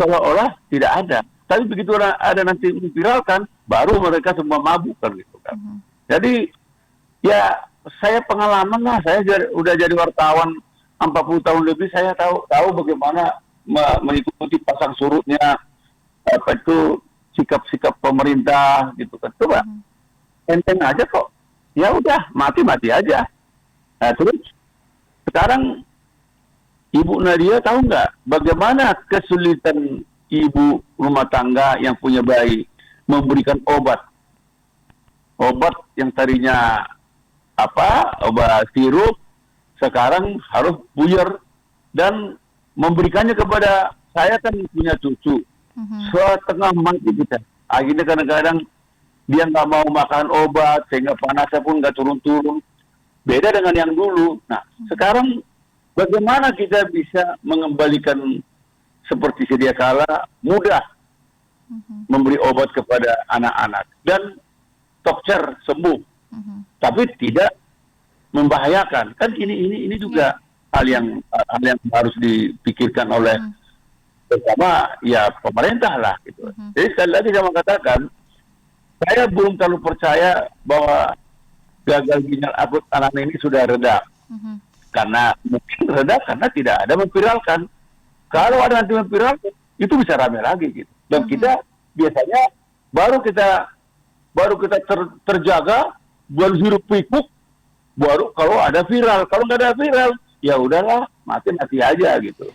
seolah-olah tidak ada. Tapi begitu ada nanti memviralkan baru mereka semua mabuk kan gitu kan. Jadi ya saya pengalaman lah, saya udah jadi wartawan 40 tahun lebih, saya tahu bagaimana mengikuti pasang surutnya apa itu sikap-sikap pemerintah gitu kan. Coba enteng aja kok, ya udah mati aja. Nah terus sekarang Ibu Nadia tahu nggak bagaimana kesulitan ibu rumah tangga yang punya bayi memberikan obat yang tadinya obat sirup sekarang harus buyur, dan memberikannya kepada saya kan punya cucu. Setengah mati kita. Akhirnya kadang-kadang dia nggak mau makan obat sehingga panasnya pun nggak turun-turun. Beda dengan yang dulu. Nah, sekarang bagaimana kita bisa mengembalikan seperti sedia kala mudah memberi obat kepada anak-anak dan tokcer sembuh, tapi tidak membahayakan. Kan ini juga hal yang harus dipikirkan oleh terutama ya pemerintah lah gitu. Jadi sekali lagi saya mengatakan, saya belum terlalu percaya bahwa gagal ginjal akut anak ini sudah reda. Karena mungkin reda karena tidak ada memviralkan. Kalau ada nanti memviralkan, itu bisa rame lagi gitu. Dan kita biasanya baru kita terjaga, baru hirup pikuk, baru kalau ada viral. Kalau nggak ada viral, ya udahlah, mati aja gitu.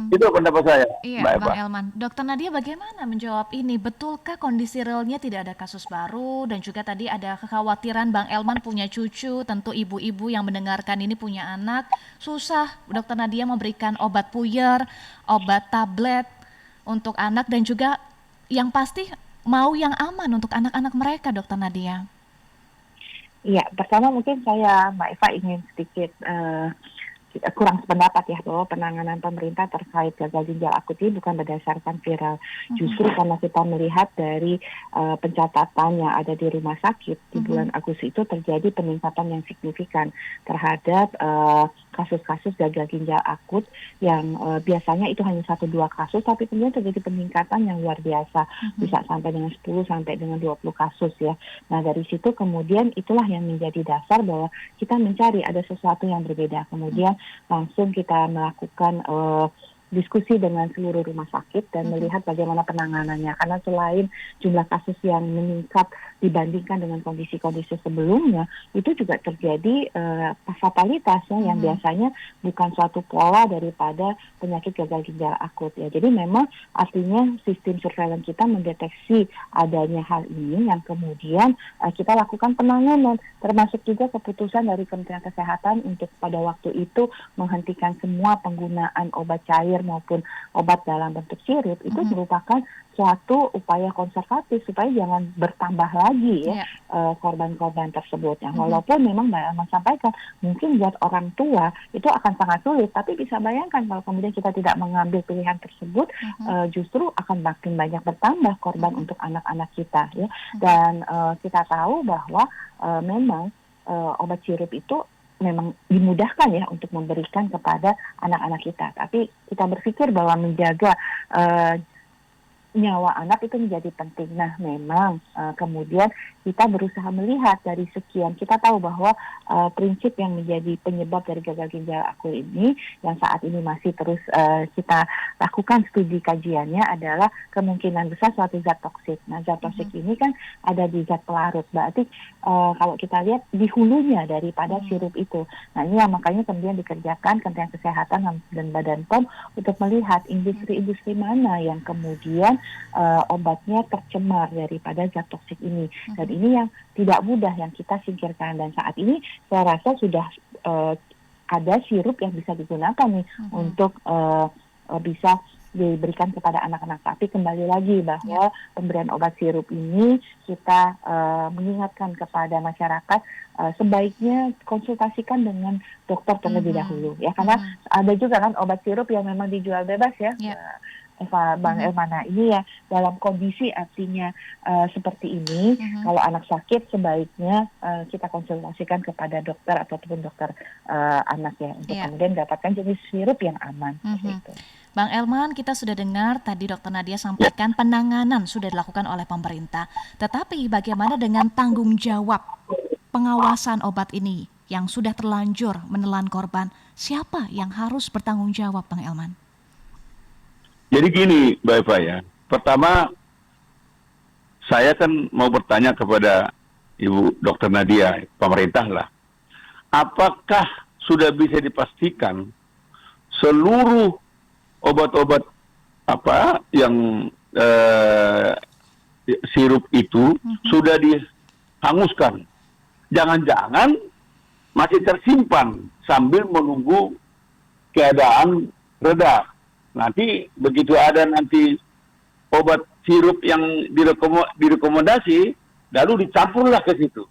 Itu pendapat saya. Iya, Bang Elman. Dokter Nadia bagaimana menjawab ini? Betulkah kondisi realnya tidak ada kasus baru dan juga tadi ada kekhawatiran Bang Elman punya cucu, tentu ibu-ibu yang mendengarkan ini punya anak, susah Dokter Nadia memberikan obat puyer, obat tablet untuk anak dan juga yang pasti mau yang aman untuk anak-anak mereka, Dokter Nadia. Iya, pertama mungkin saya Mbak Eva ingin sedikit kurang sependapat ya bahwa penanganan pemerintah terkait gagal ginjal akut ini bukan berdasarkan viral. Justru karena kita melihat dari pencatatan yang ada di rumah sakit di bulan Agustus itu terjadi peningkatan yang signifikan terhadap kasus-kasus gagal ginjal akut yang biasanya itu hanya 1-2 kasus, tapi kemudian terjadi peningkatan yang luar biasa, bisa sampai dengan 10 sampai dengan 20 kasus ya. Nah dari situ kemudian itulah yang menjadi dasar bahwa kita mencari ada sesuatu yang berbeda. Kemudian langsung kita melakukan diskusi dengan seluruh rumah sakit dan melihat bagaimana penanganannya. Karena selain jumlah kasus yang meningkat dibandingkan dengan kondisi-kondisi sebelumnya, itu juga terjadi fatalitasnya yang biasanya bukan suatu pola daripada penyakit gagal ginjal akut ya. Jadi memang artinya sistem surveillance kita mendeteksi adanya hal ini yang kemudian kita lakukan penanganan, termasuk juga keputusan dari Kementerian Kesehatan untuk pada waktu itu menghentikan semua penggunaan obat cair maupun obat dalam bentuk sirup itu merupakan suatu upaya konservatif supaya jangan bertambah lagi ya korban-korban tersebut. Yang walaupun memang Mbak Elman sampaikan mungkin buat orang tua itu akan sangat sulit, tapi bisa bayangkan kalau kemudian kita tidak mengambil pilihan tersebut justru akan makin banyak bertambah korban untuk anak-anak kita ya. Dan kita tahu bahwa memang obat sirup itu memang dimudahkan ya untuk memberikan kepada anak-anak kita. Tapi kita berpikir bahwa menjaga nyawa anak itu menjadi penting. Nah, memang kemudian kita berusaha melihat dari sekian. Kita tahu bahwa prinsip yang menjadi penyebab dari gagal ginjal akut ini yang saat ini masih terus kita lakukan studi kajiannya adalah kemungkinan besar suatu zat toksik. Nah, zat toksik ini kan ada di zat pelarut. Berarti kalau kita lihat di hulunya daripada sirup itu. Nah, ini yang makanya kemudian dikerjakan Kementerian Kesehatan dan Badan POM untuk melihat industri-industri mana yang kemudian obatnya tercemar daripada zat toksik ini. Dan ini yang tidak mudah yang kita singkirkan. Dan saat ini saya rasa sudah ada sirup yang bisa digunakan nih untuk bisa diberikan kepada anak-anak. Tapi kembali lagi bahwa pemberian obat sirup ini kita mengingatkan kepada masyarakat sebaiknya konsultasikan dengan dokter terlebih dahulu ya, karena ada juga kan obat sirup yang memang dijual bebas ya. Bang Elmana ini ya dalam kondisi artinya seperti ini kalau anak sakit sebaiknya kita konsultasikan kepada dokter ataupun dokter anak ya untuk kemudian dapatkan jenis sirup yang aman itu. Bang Elman, kita sudah dengar tadi Dokter Nadia sampaikan penanganan sudah dilakukan oleh pemerintah. Tetapi bagaimana dengan tanggung jawab pengawasan obat ini yang sudah terlanjur menelan korban? Siapa yang harus bertanggung jawab, Bang Elman? Jadi gini, Mbak Eva ya. Pertama, saya kan mau bertanya kepada Ibu Dokter Nadia, pemerintah lah. Apakah sudah bisa dipastikan seluruh obat-obat apa yang sirup itu sudah dihanguskan? Jangan-jangan masih tersimpan sambil menunggu keadaan reda. Nanti begitu ada nanti obat sirup yang direkomendasi, lalu dicampurlah ke situ,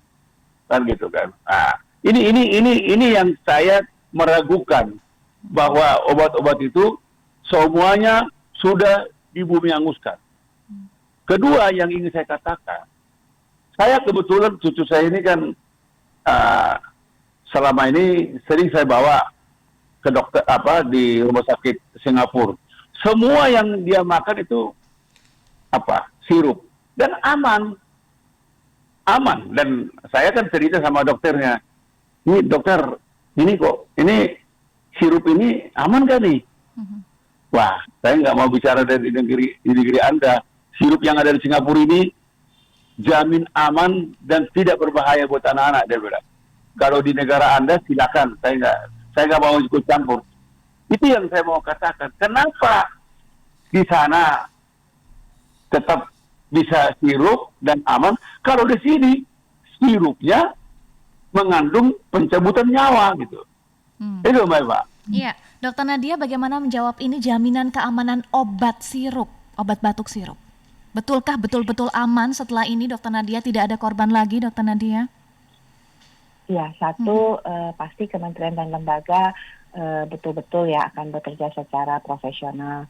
kan gitu kan. Nah, ini yang saya meragukan bahwa obat-obat itu semuanya sudah dibumi anguskan. Kedua yang ingin saya katakan, saya kebetulan cucu saya ini kan selama ini sering saya bawa ke dokter di rumah sakit Singapura. Semua yang dia makan itu sirup dan aman. Dan saya kan cerita sama dokternya, ini dokter, ini sirup ini aman gak nih? Wah, saya nggak mau bicara dari negeri Anda. Sirup yang ada di Singapura ini jamin aman dan tidak berbahaya buat anak-anak, dia bilang. Kalau di negara Anda silakan, saya nggak mau ikut campur. Itu yang saya mau katakan. Kenapa di sana tetap bisa sirup dan aman, kalau di sini sirupnya mengandung pencabutan nyawa gitu. Itu Mbak Eva. Iya, Dokter Nadia bagaimana menjawab ini jaminan keamanan obat sirup, obat batuk sirup? Betulkah betul-betul aman setelah ini Dokter Nadia tidak ada korban lagi Dokter Nadia? Ya, satu pasti kementerian dan lembaga betul-betul ya akan bekerja secara profesional.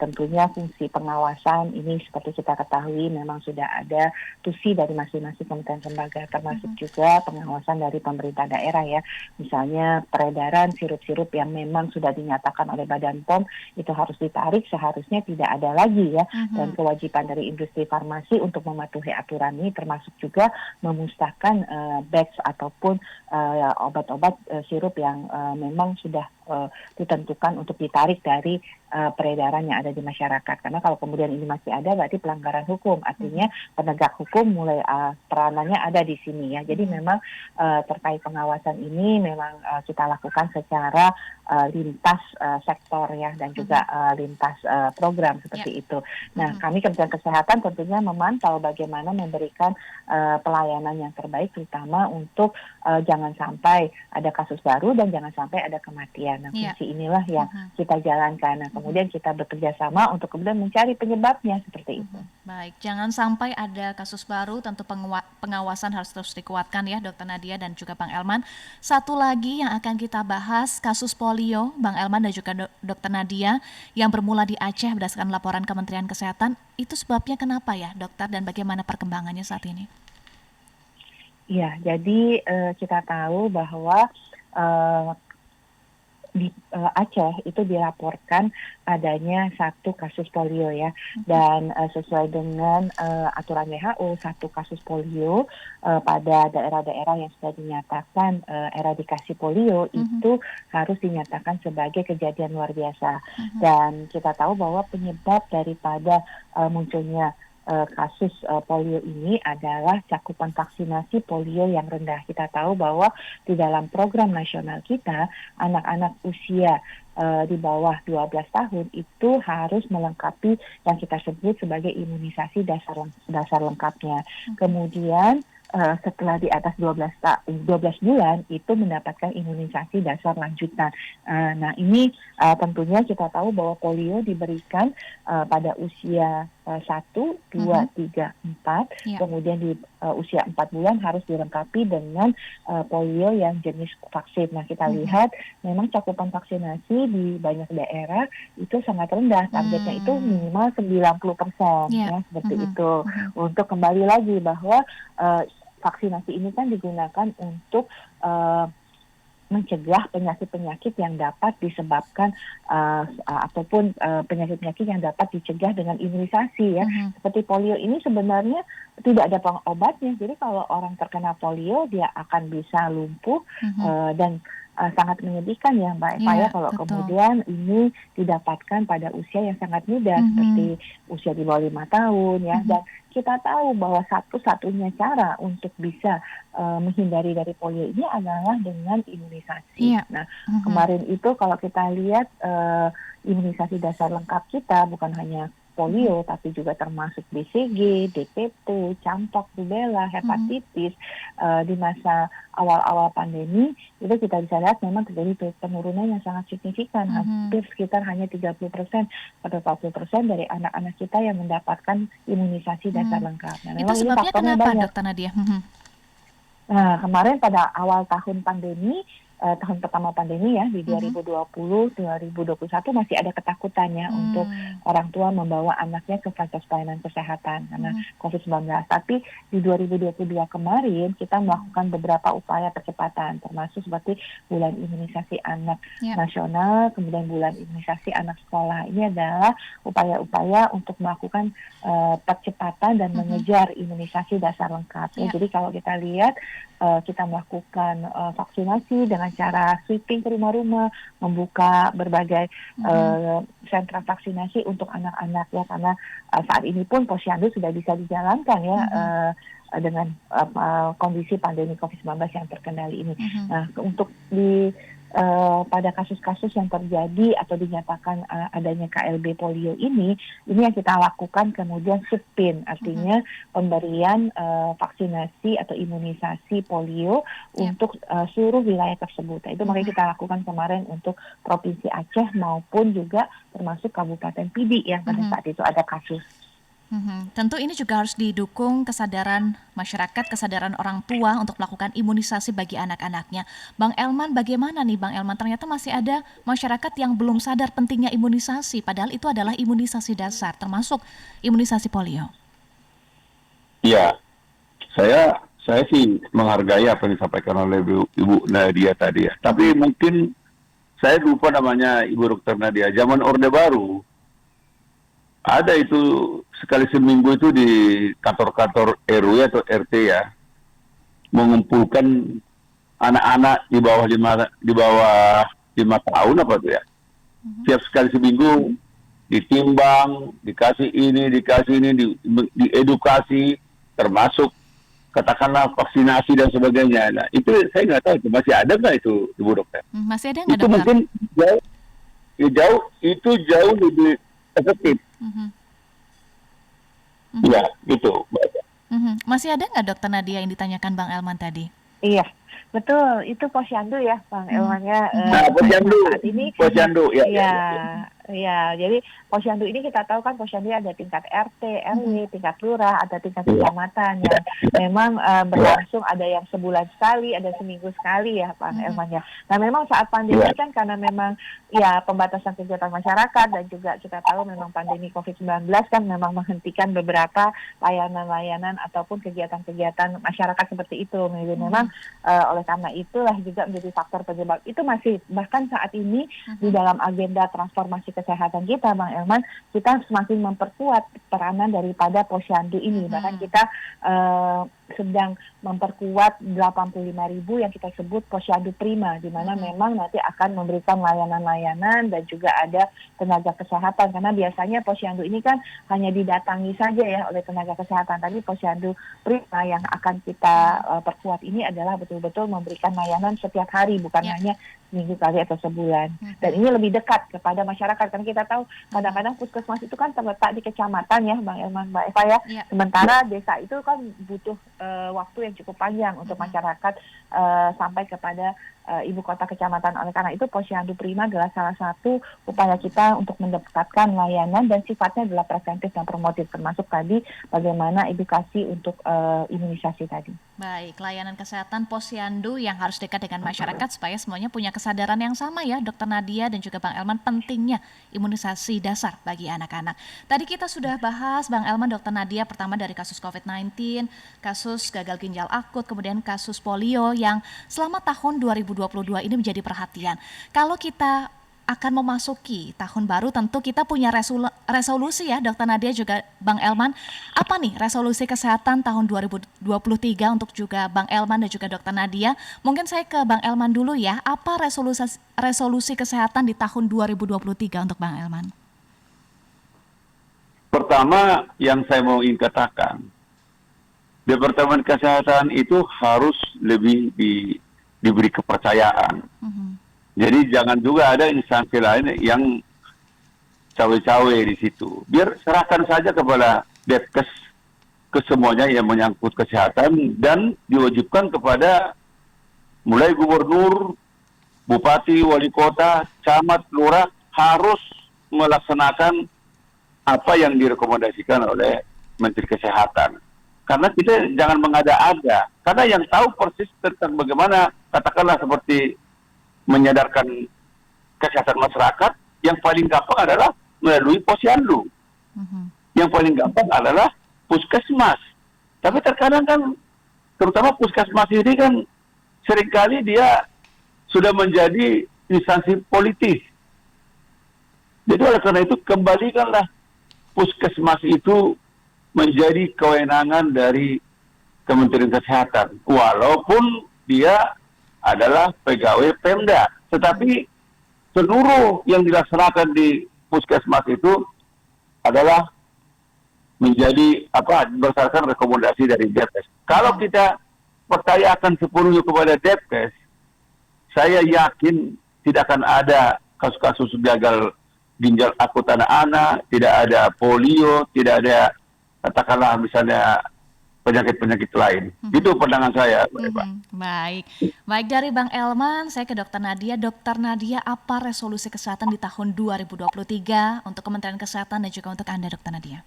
Tentunya fungsi pengawasan ini seperti kita ketahui memang sudah ada tusi dari masing-masing kementerian lembaga, termasuk juga pengawasan dari pemerintah daerah ya. Misalnya peredaran sirup-sirup yang memang sudah dinyatakan oleh Badan POM itu harus ditarik, seharusnya tidak ada lagi ya. Dan kewajiban dari industri farmasi untuk mematuhi aturan ini termasuk juga memusnahkan batch ataupun obat-obat sirup yang memang sudah ditentukan untuk ditarik dari peredaran yang ada di masyarakat. Karena kalau kemudian ini masih ada berarti pelanggaran hukum. Artinya penegak hukum mulai peranannya ada di sini ya. Jadi memang terkait pengawasan ini memang kita lakukan secara lintas sektor ya dan juga lintas program seperti itu. Nah, kami Kementerian Kesehatan tentunya memantau bagaimana memberikan pelayanan yang terbaik terutama untuk jangan sampai ada kasus baru dan jangan sampai ada kematian. Nah, fungsi inilah yang kita jalankan. Nah, kemudian kita bekerja sama untuk kemudian mencari penyebabnya seperti itu. Baik, jangan sampai ada kasus baru, tentu pengawasan harus terus dikuatkan ya Dokter Nadia dan juga Bang Elman. Satu lagi yang akan kita bahas, kasus polio, Bang Elman dan juga Dokter Nadia, yang bermula di Aceh berdasarkan laporan Kementerian Kesehatan. Itu sebabnya kenapa ya dokter dan bagaimana perkembangannya saat ini? Ya, jadi kita tahu bahwa di Aceh itu dilaporkan adanya satu kasus polio ya, dan sesuai dengan aturan WHO satu kasus polio pada daerah-daerah yang sudah dinyatakan eradikasi polio itu harus dinyatakan sebagai kejadian luar biasa. Dan kita tahu bahwa penyebab daripada munculnya kasus polio ini adalah cakupan vaksinasi polio yang rendah. Kita tahu bahwa di dalam program nasional kita, anak-anak usia di bawah 12 tahun itu harus melengkapi yang kita sebut sebagai imunisasi dasar lengkapnya. Kemudian setelah di atas 12 bulan itu mendapatkan imunisasi dasar lanjutan. Nah ini tentunya kita tahu bahwa polio diberikan pada usia 1, 2, 3, 4, kemudian di usia 4 bulan harus dilengkapi dengan polio yang jenis vaksin. Nah kita lihat memang cakupan vaksinasi di banyak daerah itu sangat rendah, targetnya itu minimal 90% ya seperti itu. Untuk kembali lagi bahwa vaksinasi ini kan digunakan untuk mencegah penyakit-penyakit yang dapat disebabkan ataupun penyakit-penyakit yang dapat dicegah dengan imunisasi ya. Seperti polio ini sebenarnya tidak ada obatnya. Jadi kalau orang terkena polio dia akan bisa lumpuh dan sangat menyedihkan ya Mbak Eva ya kalau kemudian ini didapatkan pada usia yang sangat muda seperti usia di bawah 5 tahun ya. Dan kita tahu bahwa satu-satunya cara untuk bisa menghindari dari polio ini adalah dengan imunisasi. Nah kemarin itu kalau kita lihat imunisasi dasar lengkap kita bukan hanya polio, tapi juga termasuk BCG, DPT, campak, rubella, hepatitis. Di masa awal-awal pandemi itu kita bisa lihat memang terjadi penurunan yang sangat signifikan, hampir sekitar hanya 30% atau 40% dari anak-anak kita yang mendapatkan imunisasi dasar lengkap. Nah, Itu sebabnya kenapa, Dokter Nadia? Nah, kemarin pada awal tahun pandemi, tahun pertama pandemi ya, di 2020-2021 masih ada ketakutannya untuk orang tua membawa anaknya ke fasilitas pelayanan kesehatan karena COVID-19. Tapi di 2022 kemarin kita melakukan beberapa upaya percepatan, termasuk seperti bulan imunisasi anak nasional, kemudian bulan imunisasi anak sekolah. Ini adalah upaya-upaya untuk melakukan percepatan dan mengejar imunisasi dasar lengkap. Jadi kalau kita lihat, kita melakukan vaksinasi dengan cara sweeping ke rumah-rumah, membuka berbagai sentra vaksinasi untuk anak-anak ya, karena saat ini pun posyandu sudah bisa dijalankan ya dengan kondisi pandemi COVID-19 yang terkendali ini. Nah, untuk pada kasus-kasus yang terjadi atau dinyatakan adanya KLB polio ini yang kita lakukan kemudian SUPIN, artinya pemberian vaksinasi atau imunisasi polio untuk seluruh wilayah tersebut. Itu makanya kita lakukan kemarin untuk Provinsi Aceh maupun juga termasuk Kabupaten Pidi yang pada saat itu ada kasus. Tentu ini juga harus didukung kesadaran masyarakat, kesadaran orang tua untuk melakukan imunisasi bagi anak-anaknya. Bang Elman, bagaimana nih Bang Elman? Ternyata masih ada masyarakat yang belum sadar pentingnya imunisasi, padahal itu adalah imunisasi dasar, termasuk imunisasi polio. Iya, saya sih menghargai apa yang disampaikan oleh Ibu Nadia tadi ya. Tapi mungkin saya lupa namanya Ibu Dr. Nadia. Zaman Orde Baru, ada itu sekali seminggu itu di kantor-kantor RW atau RT ya, mengumpulkan anak-anak di bawah 5 tahun apa tuh ya. Tiap sekali seminggu ditimbang, dikasih ini, diedukasi, termasuk katakanlah vaksinasi dan sebagainya. Nah, itu saya nggak tahu itu masih ada nggak itu, Ibu Dokter? Masih ada nggak, Itu Dokter? mungkin jauh lebih efektif. Ya, gitu. Masih ada nggak Dokter Nadia yang ditanyakan Bang Elman tadi? Iya, betul. Itu posyandu ya, Bang Elman ya. Posyandu, ya. Ya, jadi posyandu ini kita tahu kan posyandu ada tingkat RT, RW, tingkat lurah, ada tingkat kecamatan yang memang berlangsung, ada yang sebulan sekali, ada seminggu sekali ya, Pak Elman ya. Nah, memang saat pandemi kan karena memang ya pembatasan kegiatan masyarakat dan juga kita tahu memang pandemi COVID-19 kan memang menghentikan beberapa layanan-layanan ataupun kegiatan-kegiatan masyarakat seperti itu. Jadi memang oleh karena itulah juga menjadi faktor penyebab. Itu masih bahkan saat ini di dalam agenda transformasi kesehatan kita, Bang Elman, kita semakin memperkuat peranan daripada posyandu ini. Bahkan kita sedang memperkuat 85.000 yang kita sebut posyandu prima, di mana memang nanti akan memberikan layanan-layanan dan juga ada tenaga kesehatan, karena biasanya posyandu ini kan hanya didatangi saja ya oleh tenaga kesehatan, tapi posyandu prima yang akan kita perkuat ini adalah betul-betul memberikan layanan setiap hari, bukan hanya seminggu kali atau sebulan. Dan ini lebih dekat kepada masyarakat, karena kita tahu kadang-kadang puskesmas itu kan terletak di kecamatan ya, Bang Elman, Mbak Eva ya. Sementara desa itu kan butuh waktu yang cukup panjang untuk masyarakat sampai kepada ibu kota kecamatan. Oleh karena itu posyandu prima adalah salah satu upaya kita untuk mendekatkan layanan dan sifatnya adalah preventif dan promotif, termasuk tadi bagaimana edukasi untuk imunisasi tadi. Baik, layanan kesehatan posyandu yang harus dekat dengan masyarakat supaya semuanya punya kesadaran yang sama ya, Dokter Nadia dan juga Bang Elman, pentingnya imunisasi dasar bagi anak-anak. Tadi kita sudah bahas, Bang Elman, Dokter Nadia, pertama dari kasus COVID-19, kasus gagal ginjal akut, kemudian kasus polio yang selama tahun 2022 ini menjadi perhatian. Kalau kita akan memasuki tahun baru, tentu kita punya resolusi ya, Dokter Nadia juga Bang Elman. Apa nih resolusi kesehatan tahun 2023 untuk juga Bang Elman dan juga Dokter Nadia? Mungkin saya ke Bang Elman dulu ya. Apa resolusi kesehatan di tahun 2023 untuk Bang Elman? Pertama yang saya mau ingin katakan, Departemen Kesehatan itu harus lebih diberi kepercayaan. Jadi jangan juga ada instansi lain yang cawe-cawe di situ. Biar serahkan saja kepada Depkes kesemuanya yang menyangkut kesehatan dan diwajibkan kepada mulai gubernur, bupati, wali kota, camat, lurah harus melaksanakan apa yang direkomendasikan oleh Menteri Kesehatan. Karena kita jangan mengada-ada. Karena yang tahu persis tentang bagaimana, katakanlah seperti menyadarkan kesehatan masyarakat, yang paling gampang adalah melalui posyandu. Yang paling gampang adalah puskesmas. Tapi terkadang kan, terutama puskesmas ini kan, seringkali dia sudah menjadi instansi politis. Jadi oleh karena itu, kembalikanlah puskesmas itu menjadi kewenangan dari Kementerian Kesehatan. Walaupun dia adalah pegawai Pemda. Tetapi seluruh yang dilaksanakan di puskesmas itu adalah menjadi berdasarkan rekomendasi dari Depkes. Kalau kita percayakan sepenuhnya kepada Depkes, saya yakin tidak akan ada kasus-kasus gagal ginjal akut anak-anak, tidak ada polio, tidak ada katakanlah misalnya penyakit-penyakit lain. Itu pandangan saya, Mbak Eva. Baik dari Bang Elman, saya ke Dr. Nadia. Dr. Nadia, apa resolusi kesehatan di tahun 2023 untuk Kementerian Kesehatan dan juga untuk Anda, Dr. Nadia?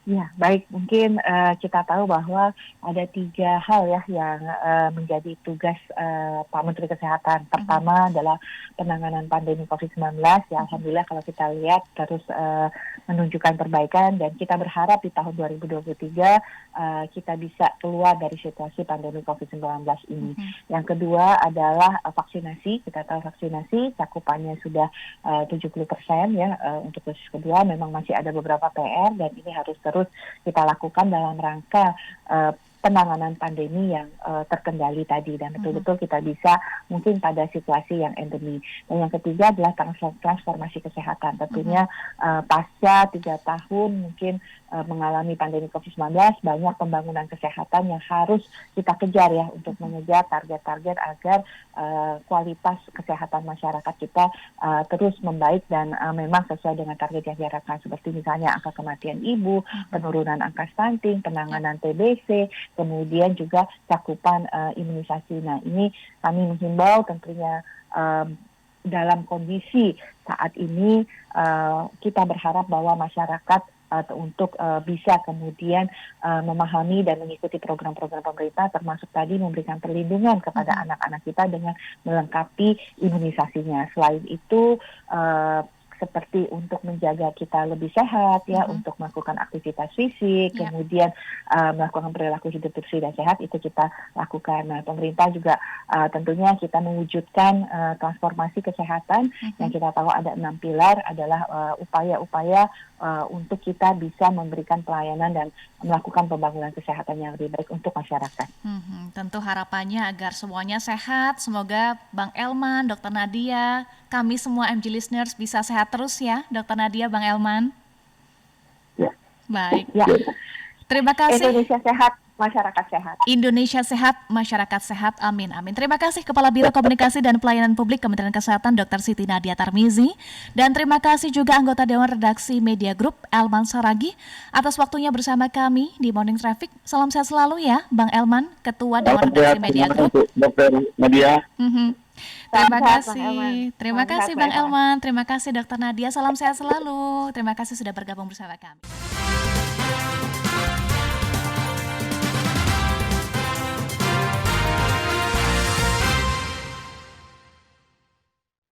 Ya, baik. Mungkin kita tahu bahwa ada 3 hal ya yang menjadi tugas Pak Menteri Kesehatan. Pertama adalah penanganan pandemi COVID-19. Ya, alhamdulillah kalau kita lihat terus menunjukkan perbaikan dan kita berharap di tahun 2023 kita bisa keluar dari situasi pandemi COVID-19 ini. Yang kedua adalah vaksinasi. Kita tahu vaksinasi cakupannya sudah 70% ya untuk dosis kedua. Memang masih ada beberapa PR dan ini harus terus kita lakukan dalam rangka penanganan pandemi yang terkendali tadi dan betul-betul kita bisa mungkin pada situasi yang endemi. Dan yang ketiga adalah transformasi kesehatan. Tentunya pasca 3 tahun mungkin mengalami pandemi COVID-19, banyak pembangunan kesehatan yang harus kita kejar ya untuk mengejar target-target agar kualitas kesehatan masyarakat kita terus membaik dan memang sesuai dengan target yang diharapkan, seperti misalnya angka kematian ibu, penurunan angka stunting, penanganan TBC, kemudian juga cakupan imunisasi. Nah, ini kami menghimbau tentunya dalam kondisi saat ini kita berharap bahwa masyarakat untuk bisa kemudian memahami dan mengikuti program-program pemerintah, termasuk tadi memberikan perlindungan kepada anak-anak kita dengan melengkapi imunisasinya. Selain itu seperti untuk menjaga kita lebih sehat ya, untuk melakukan aktivitas fisik, kemudian melakukan perilaku hidup bersih dan sehat, itu kita lakukan. Nah, pemerintah juga tentunya kita mewujudkan transformasi kesehatan yang kita tahu ada 6 pilar adalah upaya-upaya untuk kita bisa memberikan pelayanan dan melakukan pembangunan kesehatan yang lebih baik untuk masyarakat. Tentu harapannya agar semuanya sehat. Semoga Bang Elman, Dr. Nadia, kami semua MG listeners bisa sehat terus ya, Dr. Nadia, Bang Elman. Ya. Baik. Ya. Terima kasih. Indonesia sehat, masyarakat sehat. Indonesia sehat, masyarakat sehat. Amin, amin. Terima kasih Kepala Biro Komunikasi dan Pelayanan Publik Kementerian Kesehatan Dr. Siti Nadia Tarmizi. Dan terima kasih juga anggota Dewan Redaksi Media Group Elman Saragih atas waktunya bersama kami di Morning Traffic. Salam sehat selalu ya Bang Elman, Ketua Dewan Redaksi Media Group. Dr. Nadia. Terima kasih Bang Elman, terima kasih Dr. Nadia, salam sehat selalu. Terima kasih sudah bergabung bersama kami.